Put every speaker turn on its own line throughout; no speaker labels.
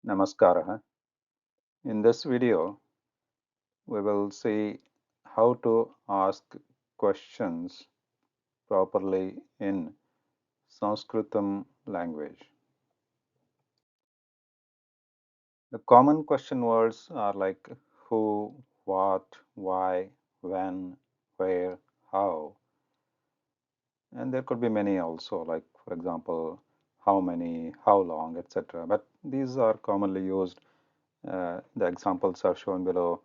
Namaskara. In this video, we will see how to ask questions properly in Sanskritam language. The common question words are like who, what, why, when, where, how, and there could be many also, like for example, how many, how long, etc. But these are commonly used. The examples are shown below.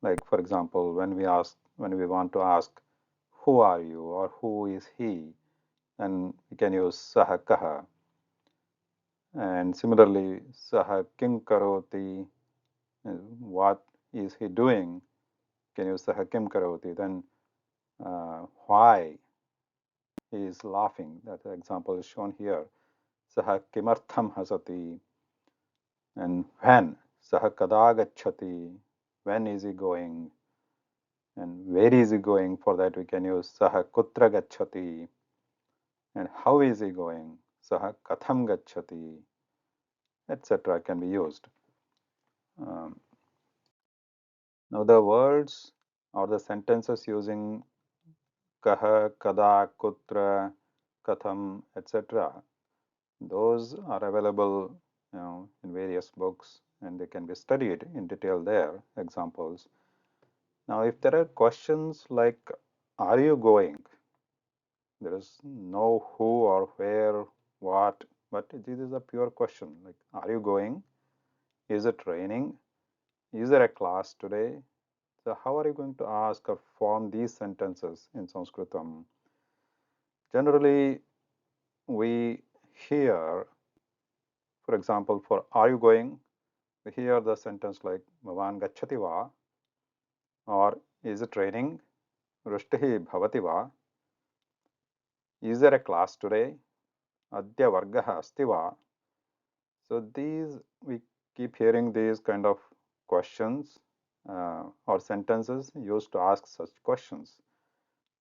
Like for example, when we want to ask, who are you or who is he, and we can use saha kaha. And similarly, saha kim karoti, what is he doing? Can use saha kim karoti. Then why he is laughing. That example is shown here. Saha kimartham hasati. And when, saha kada gacchati. When is he going? And where is he going? For that we can use saha kutra gacchati. And how is he going? Saha katham gacchati, etc. can be used. Now the words or the sentences using kaha, kada, kutra, katham, etc. Those are available, in various books, and they can be studied in detail there. Examples. Now, if there are questions like, "Are you going?" There is no who or where, what, but this is a pure question. Like, are you going? Is it raining? Is there a class today? So how are you going to ask or form these sentences in Sanskritam? Generally, we hear, for example, for are you going, we hear the sentence like Bhavan gacchati va, or is it raining? Vrishtihi bhavati va. Is there a class today? Adya vargaha asti va. So these, we keep hearing these kind of questions or sentences used to ask such questions.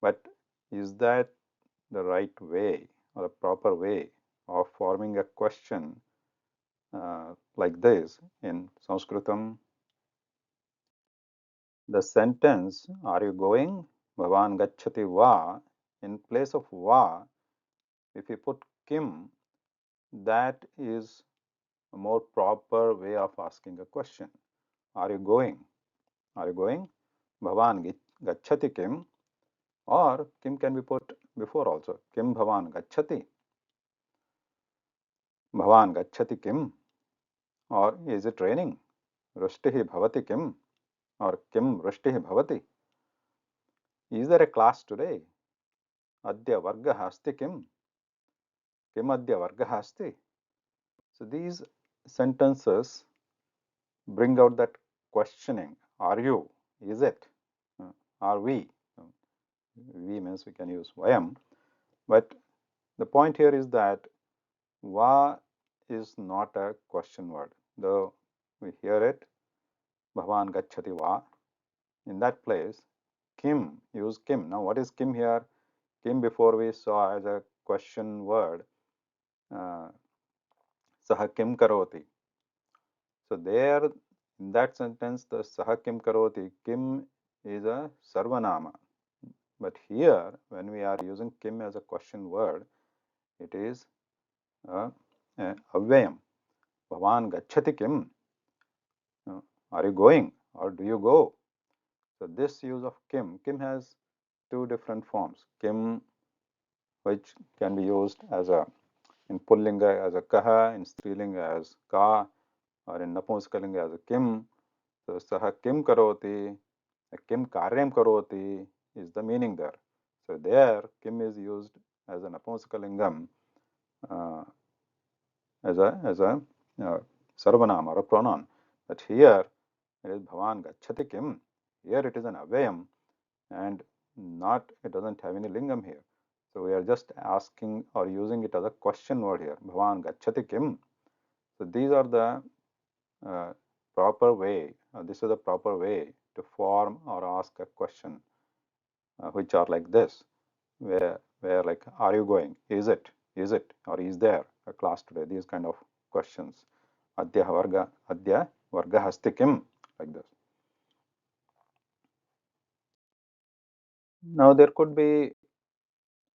But is that the right way or the proper way of forming a question like this in Sanskritam? The sentence, are you going? Bhavan gacchati va. In place of va, if you put kim, that is a more proper way of asking a question. Are you going? Are you going? Bhavan gacchati kim? Or kim can be put before also. Kim bhavan gacchati? Bhavan gacchati kim? Or is it raining? Vrishtihi bhavati kim? Or kim vrishtihi bhavati? Is there a class today? Adya vargaha asti kim? Kim adya vargaha asti? So these sentences bring out that questioning. Are you? Is it? Are we? We means we can use vayam. But the point here is that va is not a question word. Though we hear it, Bhavan gacchati va. In that place, kim, use kim. Now what is kim here? Kim before we saw as a question word, saha kim karoti. So there, in that sentence, the saha kim karoti, kim is a sarvanama. But here, when we are using kim as a question word, it is avyayam. Bhavan gacchati kim? Are you going or do you go? So this use of kim has two different forms. Kim, which can be used as a in Pullinga as a kaha, in Strilinga as ka, or in Napunsakalinga as a kim. So saha kim karoti, kim karyam karoti is the meaning there. So there kim is used as an Napunsakalingam as a sarvanam or a pronoun. But here it is bhavan gacchati kim. Here it is an avyayam and not, it doesn't have any lingam here. So we are just asking or using it as a question word here. Bhavan gacchati kim. So these are the proper way, this is the proper way to form or ask a question, which are like this, where like, are you going? Is it? Or is there a class today? These kind of questions. Adya varga asti kim, like this. Now there could be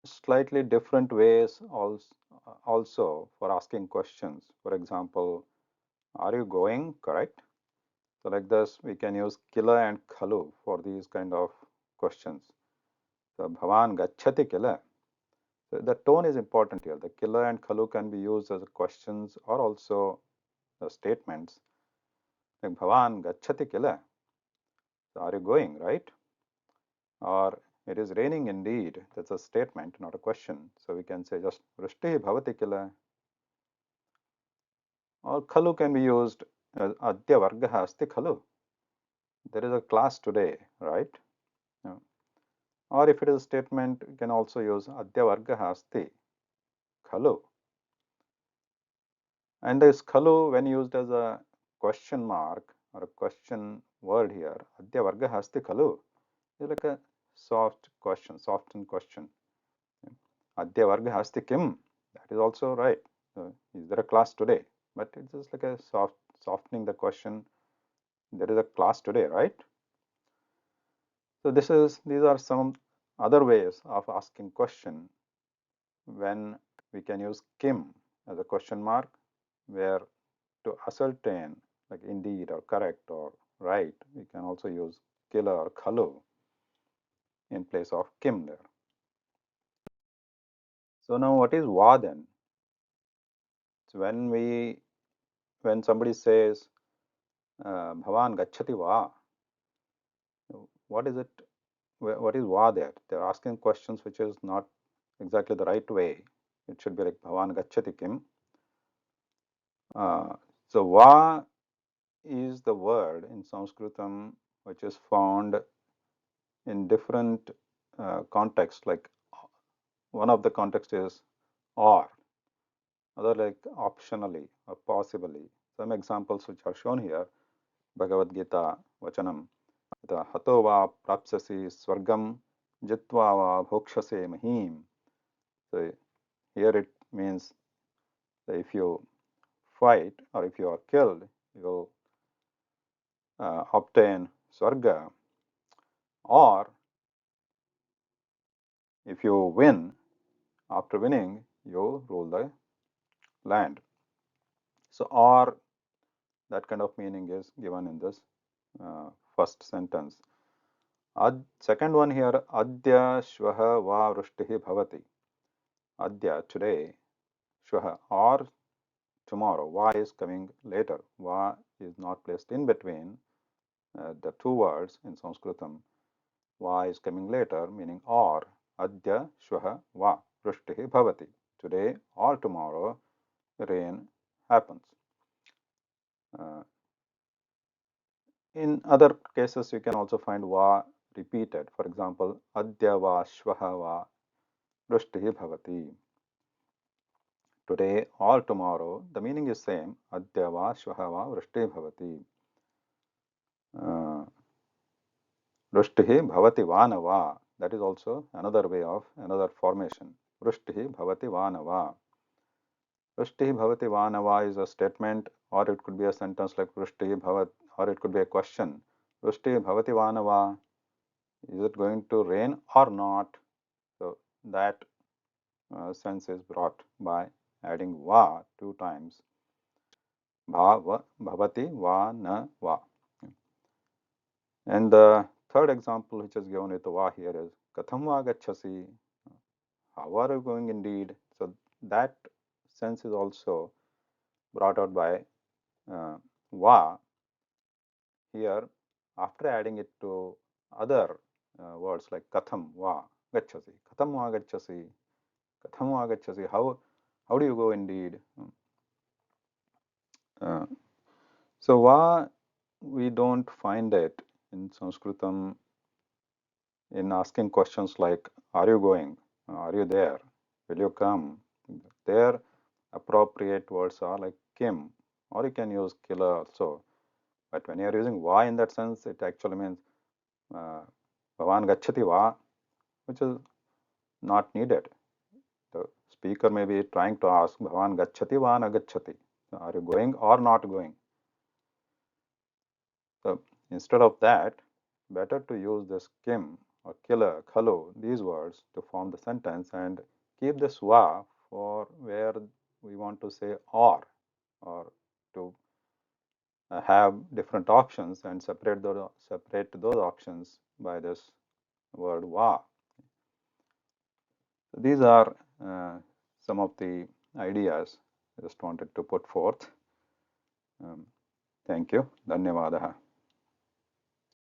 slightly different ways also for asking questions. For example, are you going? Correct. So like this, we can use kila and khalu for these kind of questions. So bhavan gacchati kila. So the tone is important here. The kila and khalu can be used as questions or also statements. Like bhavan gacchati kila. So are you going, right? Or it is raining indeed. That's a statement, not a question. So we can say just vrishti bhavati kila. Or khalu can be used as adya vargaha asti khalu. There is a class today, right? Yeah. Or if it is a statement, you can also use adya vargaha asti khalu. And this khalu, when used as a question mark or a question word here, adya vargaha asti khalu, is like a soft question, softened question. Adya vargaha asti kim? That is also right. Is there a class today? But it's just like a softening the question. There is a class today, right? So these are some other ways of asking question when we can use kim as a question mark, where to ascertain like indeed or correct or right, we can also use kila or khalu in place of kim there. So now what is va then? So when somebody says bhavan gacchati va, what is it? What is va there? They're asking questions which is not exactly the right way. It should be like bhavan gacchati kim. So va is the word in Sanskritam which is found in different contexts. Like one of the context is or, other like optionally or possibly. Some examples which are shown here: Bhagavad Gita Vachanam, the hato va prapsasi swargam jitva va bhokshase mahim. So here it means that if you fight or if you are killed, you will obtain swarga, or if you win, after winning, you rule the land. So, or that kind of meaning is given in this first sentence. Second one here, adya shvaha va vrishtihi bhavati. Adya, today, shvaha, or tomorrow. Va is coming later. Va is not placed in between the two words in Sanskritam. Va is coming later, meaning or. Adya shvaha va vrishtihi bhavati. Today or tomorrow, rain happens. In other cases, you can also find va repeated. For example, adya va shvaha va vrishtihi bhavati. Today or tomorrow, the meaning is same. Adya va shvaha va vrishtihi bhavati. Vrishtihi bhavati vanava. That is also another way of another formation. Vrishtihi bhavati vanava. Vrishtihi bhavati vanava is a statement, or it could be a sentence like vrishtihi bhavat, or it could be a question. Vrishtihi bhavati vanava. Is it going to rain or not? So that sense is brought by adding va two times. Bhava, bhavati, va, na, va. And the third example which is given with va here is katham va gacchasi. How are you going indeed? So that sense is also brought out by va here after adding it to other words like katham va gacchasi. Katham va gacchasi. Katham va gacchasi. How do you go indeed? So va we don't find it in Sanskritam in asking questions like are you going? Are you there? Will you come? Their appropriate words are like kim, or you can use killer also. But when you are using va in that sense, it actually means bhavan gacchati va, which is not needed. The speaker may be trying to ask bhavan gacchati va na gacchati. Are you going or not going? So instead of that, better to use this kim or killer, khalo, these words to form the sentence and keep the swa for where we want to say or to have different options and separate those options by this word va. These are some of the ideas I just wanted to put forth. Thank you. Dhanyavadaha.